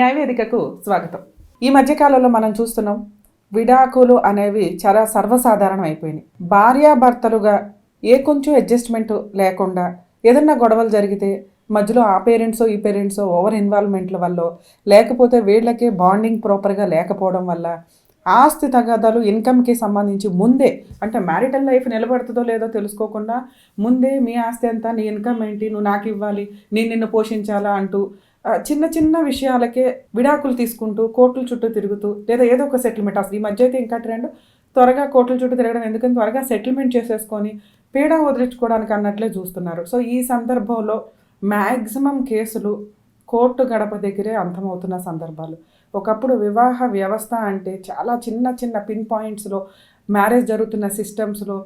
న్యాయ వేదికకు స్వాగతం. ఈ మధ్యకాలంలో మనం చూస్తున్నాం, విడాకులు అనేవి చాలా సర్వసాధారణం అయిపోయినాయి. భార్యాభర్తలుగా కొంచెం అడ్జస్ట్మెంట్ లేకుండా ఏదన్నా గొడవలు జరిగితే మధ్యలో ఆ పేరెంట్సో ఈ పేరెంట్సో ఓవర్ ఇన్వాల్వ్మెంట్ల వల్ల, లేకపోతే వీళ్ళకి బాండింగ్ ప్రాపర్గా లేకపోవడం వల్ల ఆస్తి తగాదాలు ఇన్కమ్కి సంబంధించి ముందే, అంటే మ్యారిటల్ లైఫ్ నిలబడుతుందో లేదో తెలుసుకోకుండా ముందే మీ ఆస్తి ఎంత, నీ ఇన్కమ్ ఏంటి, నువ్వు నాకు ఇవ్వాలి, నేను నిన్ను పోషించాలా అంటూ చిన్న చిన్న విషయాలకే విడాకులు తీసుకుంటూ కోర్టుల చుట్టూ తిరుగుతూ, లేదా ఏదో ఒక సెటిల్మెంట్. అసలు ఈ మధ్య అయితే ఇంకా ట్రెండ్ త్వరగా కోర్టుల చుట్టూ తిరగడం, ఎందుకని త్వరగా సెటిల్మెంట్ చేసేసుకొని పీడ వదిలించుకోవడానికి అన్నట్లే చూస్తున్నారు. సో ఈ సందర్భంలో మ్యాక్సిమం కేసులు కోర్టు గడప దగ్గరే అంతమవుతున్న సందర్భాలు. ఒకప్పుడు వివాహ వ్యవస్థ అంటే చాలా చిన్న చిన్న పిన్ పాయింట్స్లో మ్యారేజ్ జరుగుతున్న సిస్టమ్స్లో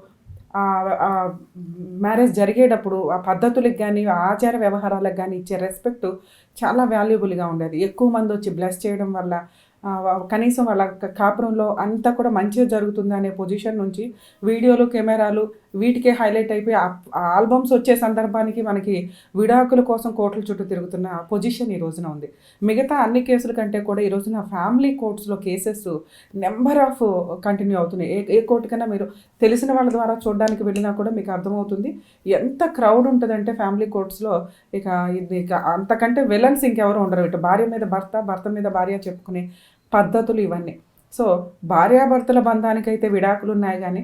మ్యారేజ్ జరిగేటప్పుడు ఆ పద్ధతులకు కానీ ఆచార వ్యవహారాలకు కానీ ఇచ్చే రెస్పెక్ట్ చాలా వాల్యుబుల్గా ఉండేది. ఎక్కువ మంది వచ్చి బ్లెస్ చేయడం వల్ల కనీసం వాళ్ళ కాపురంలో అంతా కూడా మంచిగా జరుగుతుంది అనే పొజిషన్ నుంచి వీడియోలు, కెమెరాలు వీటికే హైలైట్ అయిపోయి ఆల్బమ్స్ వచ్చే సందర్భానికి మనకి విడాకుల కోసం కోర్టుల చుట్టూ తిరుగుతున్న పొజిషన్ ఈ రోజున ఉంది. మిగతా అన్ని కేసుల కంటే కూడా ఈ రోజున ఫ్యామిలీ కోర్ట్స్లో కేసెస్ నెంబర్ ఆఫ్ కంటిన్యూ అవుతున్నాయి. ఏ కోర్టు కన్నా మీరు తెలిసిన వాళ్ళ ద్వారా చూడడానికి వెళ్ళినా కూడా మీకు అర్థమవుతుంది ఎంత క్రౌడ్ ఉంటుందంటే ఫ్యామిలీ కోర్ట్స్లో. ఇక అంతకంటే విలన్స్ ఇంకెవరు ఉండరు. ఇటు భార్య మీద భర్త, భర్త మీద భార్య చెప్పుకునే పద్ధతులు ఇవన్నీ. సో భార్యాభర్తల బంధానికైతే విడాకులు ఉన్నాయి, కానీ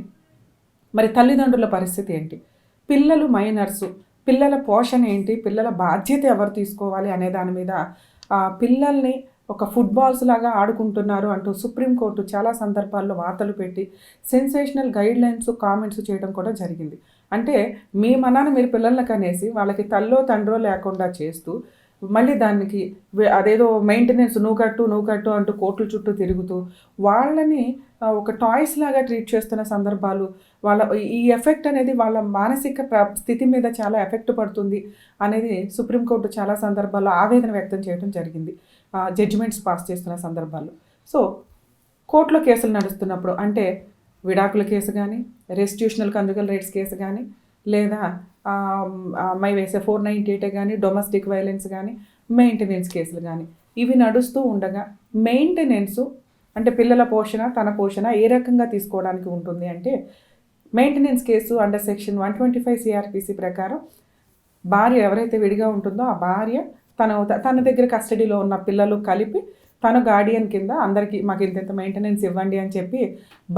మరి తల్లిదండ్రుల పరిస్థితి ఏంటి, పిల్లలు మైనర్సు, పిల్లల పోషణ ఏంటి, పిల్లల బాధ్యత ఎవరు తీసుకోవాలి అనే దాని మీద పిల్లల్ని ఒక ఫుట్బాల్స్ లాగా ఆడుకుంటున్నారు అంటూ సుప్రీంకోర్టు చాలా సందర్భాల్లో వార్తలు పెట్టి సెన్సేషనల్ గైడ్లైన్స్, కామెంట్స్ చేయడం కూడా జరిగింది. అంటే మీ మనాన్ని మీరు పిల్లల్ని కనేసి వాళ్ళకి తల్లో తండ్రో లేకుండా చేస్తూ మళ్ళీ దానికి అదేదో మెయింటెనెన్స్ నువ్వు కట్టు అంటూ కోర్టుల చుట్టూ తిరుగుతూ వాళ్ళని ఒక టాయ్స్ లాగా ట్రీట్ చేస్తున్న సందర్భాలు, వాళ్ళ ఈ ఎఫెక్ట్ అనేది వాళ్ళ మానసిక స్థితి మీద చాలా ఎఫెక్ట్ పడుతుంది అనేది సుప్రీంకోర్టు చాలా సందర్భాల్లో ఆవేదన వ్యక్తం చేయడం జరిగింది జడ్జిమెంట్స్ పాస్ చేస్తున్న సందర్భాల్లో. సో కోర్టులో కేసులు నడుస్తున్నప్పుడు, అంటే విడాకుల కేసు కానీ, రెస్టిట్యూషనల్ కంజుగల్ రైట్స్ కేసు కానీ, లేదా అమ్మాయి వేసే 498 కానీ, డొమెస్టిక్ వైలెన్స్ కానీ, మెయింటెనెన్స్ కేసులు కానీ, ఇవి నడుస్తూ ఉండగా మెయింటెనెన్సు అంటే పిల్లల పోషణ, తన పోషణ ఏ రకంగా తీసుకోవడానికి ఉంటుంది అంటే, maintenance case under section 125 CrPC ప్రకారం భార్య ఎవరైతే విడిగా ఉంటుందో ఆ భార్య తన దగ్గర కస్టడీలో ఉన్న పిల్లలు కలిపి తను గార్డియన్ కింద అందరికీ మాకు ఇంత మెయింటెనెన్స్ ఇవ్వండి అని చెప్పి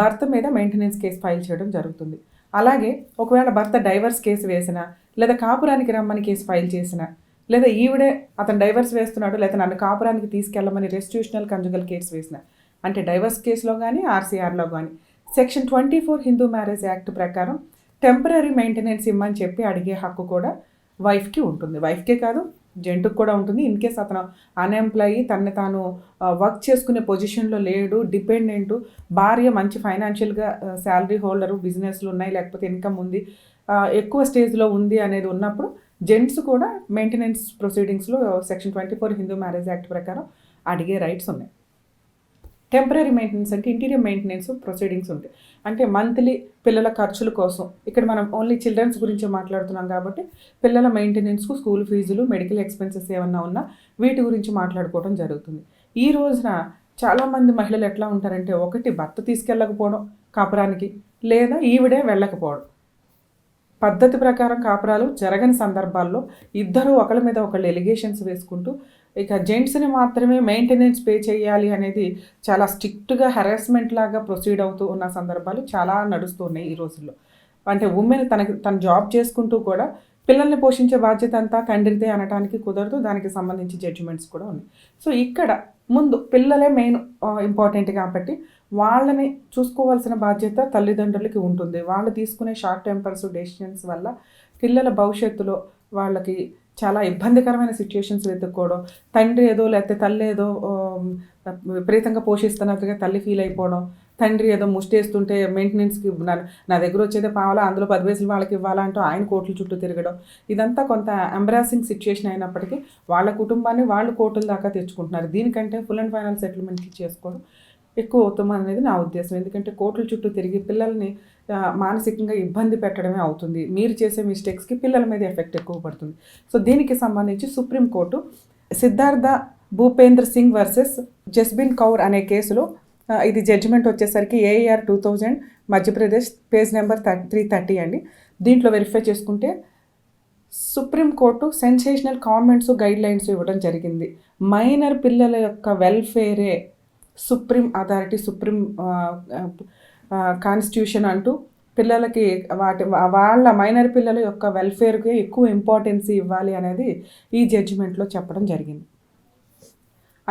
భర్త మీద మెయింటెనెన్స్ కేసు ఫైల్ చేయడం జరుగుతుంది. అలాగే ఒకవేళ భర్త డైవర్స్ కేసు వేసినా, లేదా కాపురానికి రమ్మని కేసు ఫైల్ చేసినా, లేదా ఈవిడే అతను డైవర్స్ వేస్తున్నాడు లేదా నన్ను కాపురానికి తీసుకెళ్ళమని రెస్టిట్యూషనల్ కంజుగల్ కేసు వేసిన, అంటే డైవర్స్ కేసులో కానీ ఆర్సీఆర్లో కానీ సెక్షన్ 24 హిందూ మ్యారేజ్ యాక్ట్ ప్రకారం టెంపరీ మెయింటెనెన్స్ ఇమ్మని చెప్పి అడిగే హక్కు కూడా వైఫ్కి ఉంటుంది. వైఫ్కే కాదు, జెంట్కి కూడా ఉంటుంది. ఇన్ కేస్ అతను అన్ఎంప్లాయీ, తనని తాను వర్క్ చేసుకునే పొజిషన్లో లేడు, డిపెండెంటు, భార్య మంచి ఫైనాన్షియల్గా శాలరీ హోల్డరు, బిజినెస్లు ఉన్నాయి, లేకపోతే ఇన్కమ్ ఉంది, ఎక్కువ స్టేజ్లో ఉంది అనేది ఉన్నప్పుడు జెంట్స్ కూడా మెయింటెనెన్స్ ప్రొసీడింగ్స్లో సెక్షన్ 24 హిందూ మ్యారేజ్ యాక్ట్ ప్రకారం అడిగే రైట్స్ ఉన్నాయి. టెంపరీ మెయింటెనెన్స్ అంటే ఇంటీరియర్ మెయింటెనెన్స్ ప్రొసీడింగ్స్ ఉంటాయి. అంటే మంత్లీ పిల్లల ఖర్చుల కోసం, ఇక్కడ మనం ఓన్లీ చిల్డ్రన్స్ గురించి మాట్లాడుతున్నాం కాబట్టి పిల్లల మెయింటెనెన్స్కు స్కూల్ ఫీజులు, మెడికల్ ఎక్స్పెన్సెస్ ఏమన్నా ఉన్నా వీటి గురించి మాట్లాడుకోవడం జరుగుతుంది. ఈ రోజున చాలామంది మహిళలు ఎట్లా ఉంటారంటే, ఒకటి భర్త తీసుకెళ్ళకపోవడం కాపురానికి, లేదా ఈవిడే వెళ్ళకపోవడం. పద్ధతి ప్రకారం కాపురాలు జరగని సందర్భాల్లో ఇద్దరు ఒకళ్ళ మీద ఒకళ్ళు ఎలిగేషన్స్ వేసుకుంటూ ఇక జెంట్స్ని మాత్రమే మెయింటెనెన్స్ పే చేయాలి అనేది చాలా స్ట్రిక్ట్గా హెరాస్మెంట్ లాగా ప్రొసీడ్ అవుతూ ఉన్న సందర్భాలు చాలా నడుస్తూ ఉన్నాయి ఈ రోజుల్లో. అంటే ఉమెన్ తన జాబ్ చేసుకుంటూ కూడా పిల్లల్ని పోషించే బాధ్యత అంతా తండ్రిదే అనడానికి కుదరదు. దానికి సంబంధించి జడ్జిమెంట్స్ కూడా ఉన్నాయి. సో ఇక్కడ ముందు పిల్లలే మెయిన్ ఇంపార్టెంట్ కాబట్టి వాళ్ళని చూసుకోవాల్సిన బాధ్యత తల్లిదండ్రులకి ఉంటుంది. వాళ్ళు తీసుకునే షార్ట్ టెంపర్స్, డెసిషన్స్ వల్ల పిల్లల భవిష్యత్తులో వాళ్ళకి చాలా ఇబ్బందికరమైన సిచ్యుయేషన్స్ వెతుక్కోవడం, తండ్రి ఏదో లేకపోతే తల్లి ఏదో విపరీతంగా పోషిస్తున్నట్టుగా తల్లి ఫీల్ అయిపోవడం, తండ్రి ఏదో ముష్టేస్తుంటే మెయింటెనెన్స్కి నా దగ్గర వచ్చేదే పావాలా, అందులో 10 పైసలు వాళ్ళకి ఇవ్వాలా అంటూ ఆయన కోర్టుల చుట్టూ తిరగడం, ఇదంతా కొంత ఎంబ్రాసింగ్ సిచ్యుయేషన్ అయినప్పటికీ వాళ్ళ కుటుంబాన్ని వాళ్ళు కోర్టుల దాకా తెచ్చుకుంటున్నారు. దీనికంటే ఫుల్ అండ్ ఫైనల్ సెటిల్మెంట్ చేసుకోవడం ఎక్కువ ఉత్తమం అనేది నా ఉద్దేశం. ఎందుకంటే కోర్టుల చుట్టూ తిరిగి పిల్లల్ని మానసికంగా ఇబ్బంది పెట్టడమే అవుతుంది. మీరు చేసే మిస్టేక్స్కి పిల్లల మీద ఎఫెక్ట్ ఎక్కువ పడుతుంది. సో దీనికి సంబంధించి సుప్రీంకోర్టు సిద్ధార్థ భూపేంద్ర సింగ్ వర్సెస్ జస్బిన్ కౌర్ అనే కేసులో ఇది జడ్జిమెంట్ వచ్చేసరికి ఏఆర్ 2000 మధ్యప్రదేశ్, పేజ్ నెంబర్ 330 అండి. దీంట్లో వెరిఫై చేసుకుంటే సుప్రీంకోర్టు సెన్సేషనల్ కామెంట్స్ గైడ్లైన్స్ ఇవ్వడం జరిగింది. మైనర్ పిల్లల యొక్క వెల్ఫేరే సుప్రీం అథారిటీ, సుప్రీం కాన్స్టిట్యూషన్ అంటూ పిల్లలకి వాళ్ళ మైనర్ పిల్లల యొక్క వెల్ఫేర్కి ఎక్కువ ఇంపార్టెన్స్ ఇవ్వాలి అనేది ఈ జడ్జిమెంట్లో చెప్పడం జరిగింది.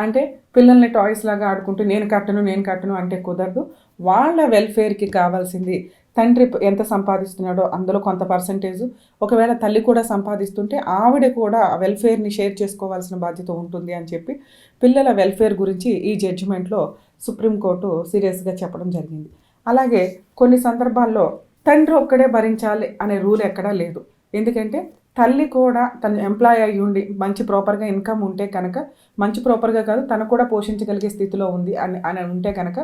అంటే పిల్లల్ని టాయ్స్ లాగా ఆడుకుంటూ నేను కట్టను అంటే కుదరదు. వాళ్ళ వెల్ఫేర్కి కావాల్సింది తండ్రి ఎంత సంపాదిస్తున్నాడో అందులో కొంత పర్సంటేజు, ఒకవేళ తల్లి కూడా సంపాదిస్తుంటే ఆవిడ కూడా వెల్ఫేర్ని షేర్ చేసుకోవాల్సిన బాధ్యత ఉంటుంది అని చెప్పి పిల్లల వెల్ఫేర్ గురించి ఈ జడ్జిమెంట్లో సుప్రీంకోర్టు సీరియస్గా చెప్పడం జరిగింది. అలాగే కొన్ని సందర్భాల్లో తండ్రి ఒక్కడే భరించాలి అనే రూల్ ఎక్కడా లేదు. ఎందుకంటే తల్లి కూడా తను ఎంప్లాయ్ అయ్యి ఉండి మంచి ప్రాపర్గా ఇన్కమ్ ఉంటే కనుక, మంచి ప్రాపర్గా కాదు తను కూడా పోషించగలిగే స్థితిలో ఉంది అని ఉంటే కనుక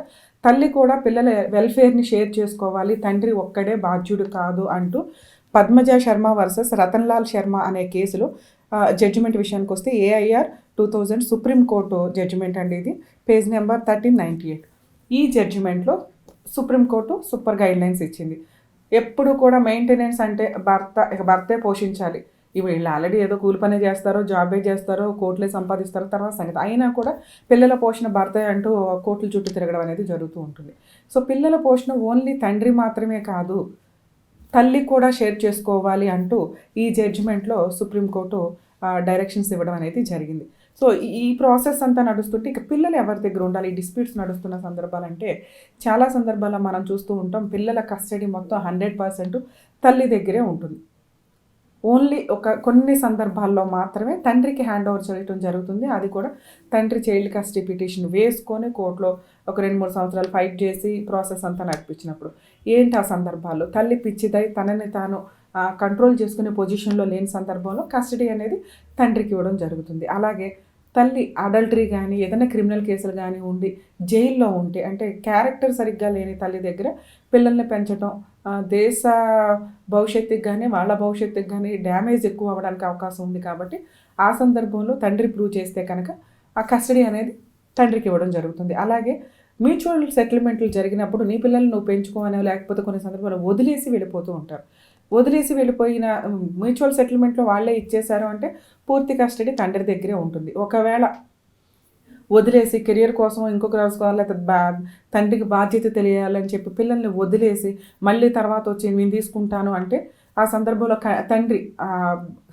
తల్లి కూడా పిల్లల వెల్ఫేర్ని షేర్ చేసుకోవాలి, తండ్రి ఒక్కడే బాధ్యుడు కాదు అంటూ పద్మజ శర్మ వర్సెస్ రతన్లాల్ శర్మ అనే కేసులో జడ్జిమెంట్ విషయానికి వస్తే ఏఐఆర్ 2000 సుప్రీంకోర్టు జడ్జిమెంట్ అండి. ఇది పేజ్ నెంబర్ 1398. ఈ జడ్జిమెంట్లో సుప్రీంకోర్టు సూపర్ గైడ్లైన్స్ ఇచ్చింది. ఎప్పుడు కూడా మెయింటెనెన్స్ అంటే భర్తే పోషించాలి. వీళ్ళు ఆల్రెడీ ఏదో కూలి పని చేస్తారో, జాబే చేస్తారో, కోట్లే సంపాదిస్తారో తర్వాత సంగతి. అయినా కూడా పిల్లల పోషణ భర్తే అంటూ కోట్ల చుట్టూ తిరగడం అనేది జరుగుతూ ఉంటుంది. సో పిల్లల పోషణ ఓన్లీ తండ్రి మాత్రమే కాదు, తల్లి కూడా షేర్ చేసుకోవాలి అంటూ ఈ జడ్జిమెంట్లో సుప్రీంకోర్టు డైరెక్షన్స్ ఇవ్వడం అనేది జరిగింది. సో ఈ ప్రాసెస్ అంతా నడుస్తుంటే ఇక పిల్లలు ఎవరి దగ్గర ఉండాలి, ఈ డిస్ప్యూట్స్ నడుస్తున్న సందర్భాలంటే చాలా సందర్భాల్లో మనం చూస్తూ ఉంటాం. పిల్లల కస్టడీ మొత్తం 100% తల్లి దగ్గరే ఉంటుంది. ఓన్లీ కొన్ని సందర్భాల్లో మాత్రమే తండ్రికి హ్యాండ్ ఓవర్ చేయడం జరుగుతుంది. అది కూడా తండ్రి చైల్డ్ కస్టడీ పిటిషన్ వేసుకొని కోర్టులో ఒక 2-3 సంవత్సరాలు ఫైట్ చేసి ప్రాసెస్ అంతా నడిపించినప్పుడు ఏంటి ఆ సందర్భాల్లో తల్లి పిచ్చిదై తనని తాను కంట్రోల్ చేసుకునే పొజిషన్లో లేని సందర్భంలో కస్టడీ అనేది తండ్రికి ఇవ్వడం జరుగుతుంది. అలాగే తల్లి అడల్టరీ కానీ ఏదైనా క్రిమినల్ కేసులు కానీ ఉండి జైల్లో ఉంటే, అంటే క్యారెక్టర్ సరిగ్గా లేని తల్లి దగ్గర పిల్లల్ని పెంచడం దేశ భవిష్యత్తుకి కానీ వాళ్ళ భవిష్యత్తుకి కానీ డ్యామేజ్ ఎక్కువ అవ్వడానికి అవకాశం ఉంది. కాబట్టి ఆ సందర్భంలో తండ్రి ప్రూవ్ చేస్తే కనుక ఆ కస్టడీ అనేది తండ్రికి ఇవ్వడం జరుగుతుంది. అలాగే మ్యూచువల్ సెటిల్మెంట్లు జరిగినప్పుడు నీ పిల్లల్ని నువ్వు పెంచుకోవనో లేకపోతే కొన్ని సందర్భాల్లో వదిలేసి వెళ్ళిపోతూ ఉంటారు. వదిలేసి వెళ్ళిపోయిన మ్యూచువల్ సెటిల్మెంట్లో వాళ్ళే ఇచ్చేశారు అంటే పూర్తి కస్టడీ తండ్రి దగ్గరే ఉంటుంది. ఒకవేళ వదిలేసి కెరియర్ కోసం ఇంకొక రాసుకోవాలి, లేకపోతే తండ్రికి బాధ్యత తెలియాలని చెప్పి పిల్లల్ని వదిలేసి మళ్ళీ తర్వాత వచ్చి నేను తీసుకుంటాను అంటే ఆ సందర్భంలో తండ్రి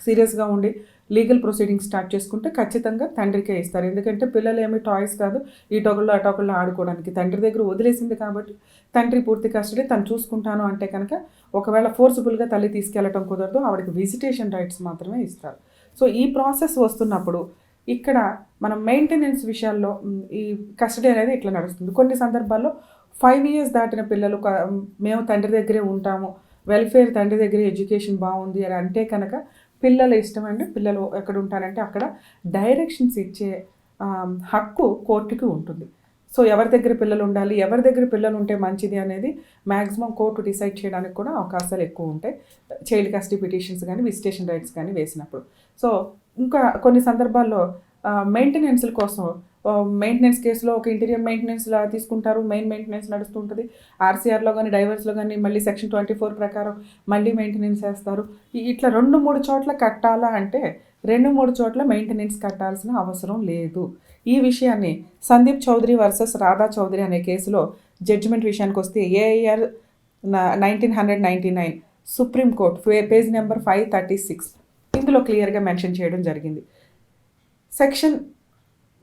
సీరియస్గా ఉండి లీగల్ ప్రొసీడింగ్స్ స్టార్ట్ చేసుకుంటే ఖచ్చితంగా తండ్రికే ఇస్తారు. ఎందుకంటే పిల్లలు ఏమి టాయ్స్ కాదు, ఈ టొకళ్ళు అటొకళ్ళు ఆడుకోవడానికి. తండ్రి దగ్గర వదిలేసింది కాబట్టి తండ్రి పూర్తి కస్టడీ తను చూసుకుంటాను అంటే కనుక ఒకవేళ ఫోర్సిబుల్గా తల్లి తీసుకెళ్ళటం కుదరదు, ఆవిడకి విజిటేషన్ రైట్స్ మాత్రమే ఇస్తారు. సో ఈ ప్రాసెస్ వస్తున్నప్పుడు ఇక్కడ మనం మెయింటెనెన్స్ విషయాల్లో ఈ కస్టడీ అనేది ఇట్లా నడుస్తుంది. కొన్ని సందర్భాల్లో 5 years దాటిన పిల్లలు మేము తండ్రి దగ్గరే ఉంటాము, వెల్ఫేర్ తండ్రి దగ్గర ఎడ్యుకేషన్ బాగుంది అని అంటే కనుక పిల్లల ఇష్టం అండి. పిల్లలు ఎక్కడ ఉంటారంటే అక్కడ డైరెక్షన్స్ ఇచ్చే హక్కు కోర్టుకి ఉంటుంది. సో ఎవరి దగ్గర పిల్లలు ఉండాలి, ఎవరి దగ్గర పిల్లలు ఉంటే మంచిది అనేది మ్యాక్సిమం కోర్టు డిసైడ్ చేయడానికి కూడా అవకాశాలు ఎక్కువ ఉంటాయి, చైల్డ్ కస్టడీ పిటిషన్స్ కానీ విజిటేషన్ రైట్స్ కానీ వేసినప్పుడు. సో ఇంకా కొన్ని సందర్భాల్లో మెయింటెనెన్స్ల కోసం మెయింటెనెన్స్ కేసులో ఒక ఇంటీరియర్ మెయింటెనెన్స్లా తీసుకుంటారు, మెయిన్ మెయింటెనెన్స్ నడుస్తూ ఉంటుంది. ఆర్సీఆర్లో కానీ డైవర్స్లో కానీ మళ్ళీ సెక్షన్ 24 ప్రకారం మళ్ళీ మెయింటెనెన్స్ వేస్తారు. ఇట్లా 2-3 చోట్ల కట్టాలా అంటే 2-3 చోట్ల మెయింటెనెన్స్ కట్టాల్సిన అవసరం లేదు. ఈ విషయాన్ని సందీప్ చౌదరి వర్సెస్ రాధా చౌదరి అనే కేసులో జడ్జిమెంట్ విషయానికి వస్తే ఏఐఆర్ 1999 సుప్రీంకోర్టు పేజ్ నెంబర్ 536 ఇందులో క్లియర్గా మెన్షన్ చేయడం జరిగింది. సెక్షన్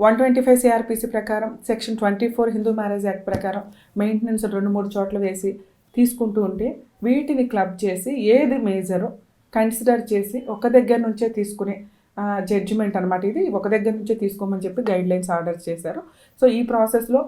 125 CRPC ప్రకారం, సెక్షన్ 24 హిందూ మ్యారేజ్ యాక్ట్ ప్రకారం మెయింటెనెన్స్ 2-3 చోట్ల వేసి తీసుకుంటూ ఉంటే వీటిని క్లబ్ చేసి ఏది మేజరో కన్సిడర్ చేసి ఒక దగ్గర నుంచే తీసుకునే జడ్జిమెంట్ అనమాట. ఇది ఒక దగ్గర నుంచే తీసుకోమని చెప్పి గైడ్లైన్స్ ఆర్డర్ చేశారు. సో ఈ ప్రాసెస్లో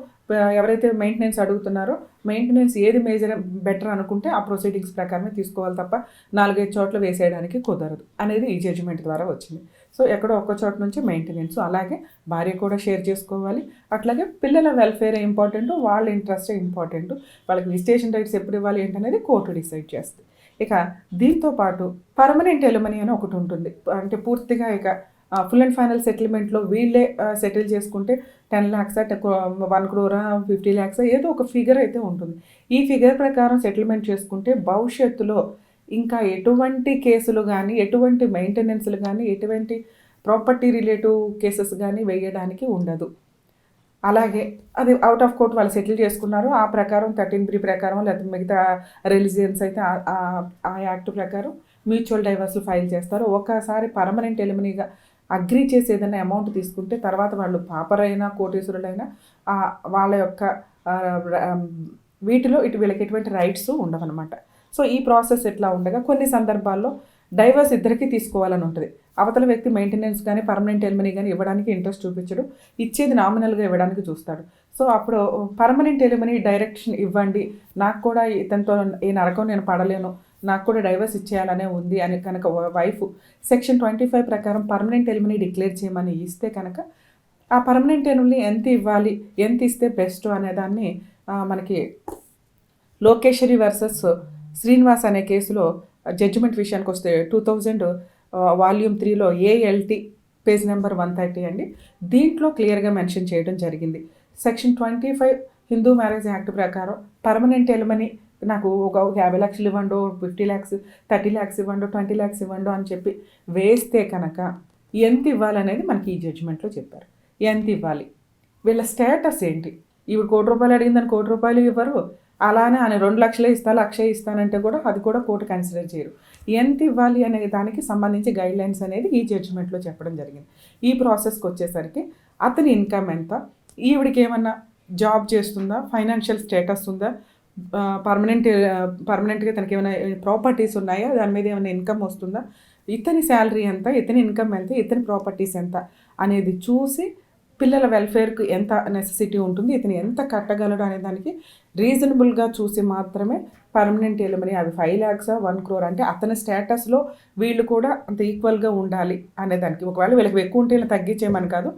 ఎవరైతే మెయింటెనెన్స్ అడుగుతున్నారో మెయింటెనెన్స్ ఏది మేజర్ బెటర్ అనుకుంటే ఆ ప్రొసీడింగ్స్ ప్రకారమే తీసుకోవాలి తప్ప 4-5 చోట్ల వేసేయడానికి కుదరదు అనేది ఈ జడ్జిమెంట్ ద్వారా వచ్చింది. సో ఎక్కడో ఒక్క చోట నుంచి మెయింటెనెన్స్, అలాగే భార్య కూడా షేర్ చేసుకోవాలి. అట్లాగే పిల్లల వెల్ఫేర్ ఇంపార్టెంట్, వాళ్ళ ఇంట్రెస్టే ఇంపార్టెంట్. వాళ్ళకి విజిటేషన్ రైట్స్ ఎప్పుడు ఇవ్వాలి ఏంటనేది కోర్టు డిసైడ్ చేస్తుంది. ఇక దీంతో పాటు పర్మనెంట్ ఎలిమనీ అని ఒకటి ఉంటుంది. అంటే పూర్తిగా ఇక ఫుల్ అండ్ ఫైనల్ సెటిల్మెంట్లో వీళ్ళే సెటిల్ చేసుకుంటే 10 lakhs 1 crore 50 lakhs ఏదో ఒక ఫిగర్ అయితే ఉంటుంది. ఈ ఫిగర్ ప్రకారం సెటిల్మెంట్ చేసుకుంటే భవిష్యత్తులో ఇంకా ఎటువంటి కేసులు కానీ, ఎటువంటి మెయింటెనెన్స్లు కానీ, ఎటువంటి ప్రాపర్టీ రిలేటివ్ కేసెస్ కానీ వేయడానికి ఉండదు. అలాగే అది అవుట్ ఆఫ్ కోర్ట్ వాళ్ళు సెటిల్ చేసుకున్నారు, ఆ ప్రకారం 13B ప్రకారం లేకపోతే మిగతా రిలీజియన్స్ అయితే ఆ యాక్ట్ ప్రకారం మ్యూచువల్ డైవర్స్లు ఫైల్ చేస్తారు. ఒకసారి పర్మనెంట్ ఎలిమినీగా అగ్రీ చేసి ఏదైనా అమౌంట్ తీసుకుంటే తర్వాత వాళ్ళు పాపరైనా కోటీశ్వరులైనా వాళ్ళ యొక్క వీటిలో వీళ్ళకి ఎటువంటి రైట్స్ ఉండవన్నమాట. సో ఈ ప్రాసెస్ ఎట్లా ఉండగా కొన్ని సందర్భాల్లో డైవర్స్ ఇద్దరికీ తీసుకోవాలని ఉంటుంది. అవతల వ్యక్తి మెయింటెనెన్స్ కానీ పర్మనెంట్ ఎలిమినీ కానీ ఇవ్వడానికి ఇంట్రెస్ట్ చూపించడు, ఇచ్చేది నామినల్గా ఇవ్వడానికి చూస్తాడు. సో అప్పుడు పర్మనెంట్ ఎలిమినీ డైరెక్షన్ ఇవ్వండి, నాకు కూడా ఇతనితో ఈ నరకం నేను పడలేను, నాకు కూడా డైవర్స్ ఇచ్చేయాలనే ఉంది అని కనుక వైఫ్ సెక్షన్ 25 ప్రకారం పర్మనెంట్ ఎలిమినీ డిక్లేర్ చేయమని ఇస్తే కనుక ఆ పర్మనెంట్ ఎలిమినీ ఎంత ఇవ్వాలి, ఎంత ఇస్తే బెస్ట్ అనేదాన్ని మనకి లోకేశ్వరి వర్సెస్ శ్రీనివాస్ అనే కేసులో జడ్జిమెంట్ విషయానికి వస్తే 2000 వాల్యూమ్ 3లో ALT పేజ్ నెంబర్ 130 అండి. దీంట్లో క్లియర్గా మెన్షన్ చేయడం జరిగింది. సెక్షన్ 25 హిందూ మ్యారేజ్ యాక్ట్ ప్రకారం పర్మనెంట్ ఎలిమినీ నాకు ఒక 50 లక్షలు ఇవ్వండు, 50 lakhs 30 lakhs ఇవ్వండు, 20 lakhs ఇవ్వండు అని చెప్పి వేస్తే కనుక ఎంత ఇవ్వాలనేది మనకి ఈ జడ్జిమెంట్లో చెప్పారు. ఎంత ఇవ్వాలి, వీళ్ళ స్టేటస్ ఏంటి, ఇవి ₹1 అడిగిందని ₹1 ఇవ్వరు, అలానే ఆయన 2 లక్షలే ఇస్తా, 1,00,000 ఇస్తానంటే కూడా అది కూడా కోర్టు కన్సిడర్ చేయరు. ఎంత ఇవ్వాలి అనే దానికి సంబంధించి గైడ్ లైన్స్ అనేది ఈ జడ్జిమెంట్లో చెప్పడం జరిగింది. ఈ ప్రాసెస్కి వచ్చేసరికి అతని ఇన్కమ్ ఎంత, ఈవిడికి ఏమన్నా జాబ్ చేస్తుందా, ఫైనాన్షియల్ స్టేటస్ ఉందా, పర్మనెంట్గా తనకి ఏమైనా ప్రాపర్టీస్ ఉన్నాయా, దాని మీద ఏమైనా ఇన్కమ్ వస్తుందా, ఇతని శాలరీ ఎంత, ఇతని ఇన్కమ్ ఎంత, ఇతని ప్రాపర్టీస్ ఎంత అనేది చూసి పిల్లల వెల్ఫేర్కి ఎంత నెసెసిటీ ఉంటుంది, ఇతను ఎంత కట్టగలడు అనే దానికి రీజనబుల్గా చూసి మాత్రమే పర్మనెంట్ ఎలిమినీ అవి 5 lakhs 1 crore అంటే అతని స్టేటస్లో వీళ్ళు కూడా అంత ఈక్వల్గా ఉండాలి అనేదానికి. ఒకవేళ వీళ్ళకి ఎక్కువ ఉంటే ఇలా తగ్గించేయమని కాదు,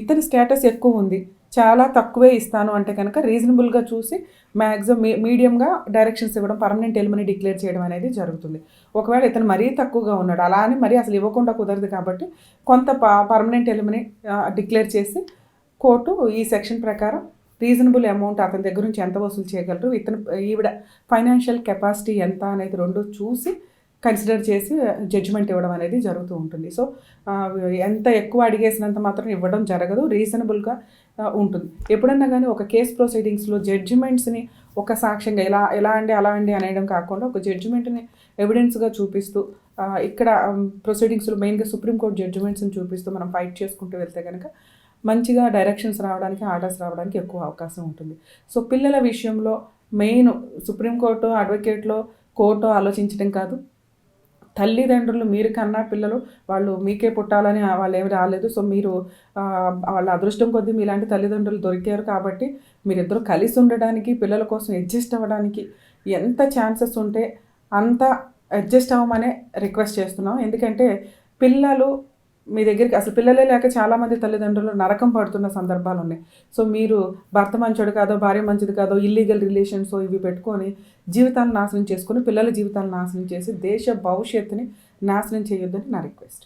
ఇతని స్టేటస్ ఎక్కువ ఉంది చాలా తక్కువే ఇస్తాను అంటే కనుక రీజనబుల్గా చూసి మ్యాక్సిమం మీడియంగా డైరెక్షన్స్ ఇవ్వడం, పర్మనెంట్ ఎలిమినీ డిక్లేర్ చేయడం అనేది జరుగుతుంది. ఒకవేళ ఇతను మరీ తక్కువగా ఉన్నాడు, అలా అని మరీ అసలు ఇవ్వకుండా కుదరదు కాబట్టి కొంత పర్మనెంట్ ఎలిమినీ డిక్లేర్ చేసి కోర్టు ఈ సెక్షన్ ప్రకారం రీజనబుల్ అమౌంట్ అతని దగ్గర నుంచి ఎంత వసూలు చేయగలరు, ఈవిడ ఫైనాన్షియల్ కెపాసిటీ ఎంత అనేది రెండు చూసి కన్సిడర్ చేసి జడ్జిమెంట్ ఇవ్వడం అనేది జరుగుతూ ఉంటుంది. సో ఎంత ఎక్కువ అడిగేసినంత మాత్రం ఇవ్వడం జరగదు, రీజనబుల్గా ఉంటుంది. ఎప్పుడన్నా కానీ ఒక కేస్ ప్రొసీడింగ్స్లో జడ్జిమెంట్స్ని ఒక సాక్ష్యంగా ఎలా అండి అలా అండి అనేయడం కాకుండా ఒక జడ్జిమెంట్ని ఎవిడెన్స్గా చూపిస్తూ ఇక్కడ ప్రొసీడింగ్స్లో మెయిన్గా సుప్రీంకోర్టు జడ్జిమెంట్స్ని చూపిస్తూ మనం ఫైట్ చేసుకుంటూ వెళ్తే కనుక మంచిగా డైరెక్షన్స్ రావడానికి, ఆర్డర్స్ రావడానికి ఎక్కువ అవకాశం ఉంటుంది. సో పిల్లల విషయంలో మెయిన్ సుప్రీంకోర్టు, అడ్వకేట్లో, కోర్టు ఆలోచించడం కాదు, తల్లిదండ్రులు మీరు కన్నా పిల్లలు వాళ్ళు మీకే పుట్టాలని వాళ్ళు ఏమి రాలేదు. సో మీరు వాళ్ళ అదృష్టం కొద్దీ మీలాంటి తల్లిదండ్రులు దొరికారు కాబట్టి మీరిద్దరూ కలిసి ఉండడానికి, పిల్లల కోసం అడ్జస్ట్ అవ్వడానికి ఎంత ఛాన్సెస్ ఉంటే అంత అడ్జస్ట్ అవ్వమనే రిక్వెస్ట్ చేస్తున్నాం. ఎందుకంటే పిల్లలు మీ దగ్గరికి అసలు పిల్లలే లేక చాలామంది తల్లిదండ్రులు నరకం పడుతున్న సందర్భాలు ఉన్నాయి. సో మీరు భర్త మంచోడు కాదో, భార్య మంచిది కాదో, ఇల్లీగల్ రిలేషన్స్ ఇవి పెట్టుకొని జీవితాలను నాశనం చేసుకొని పిల్లల జీవితాలను నాశనం చేసి దేశ భవిష్యత్తుని నాశనం చేయొద్దని నా రిక్వెస్ట్.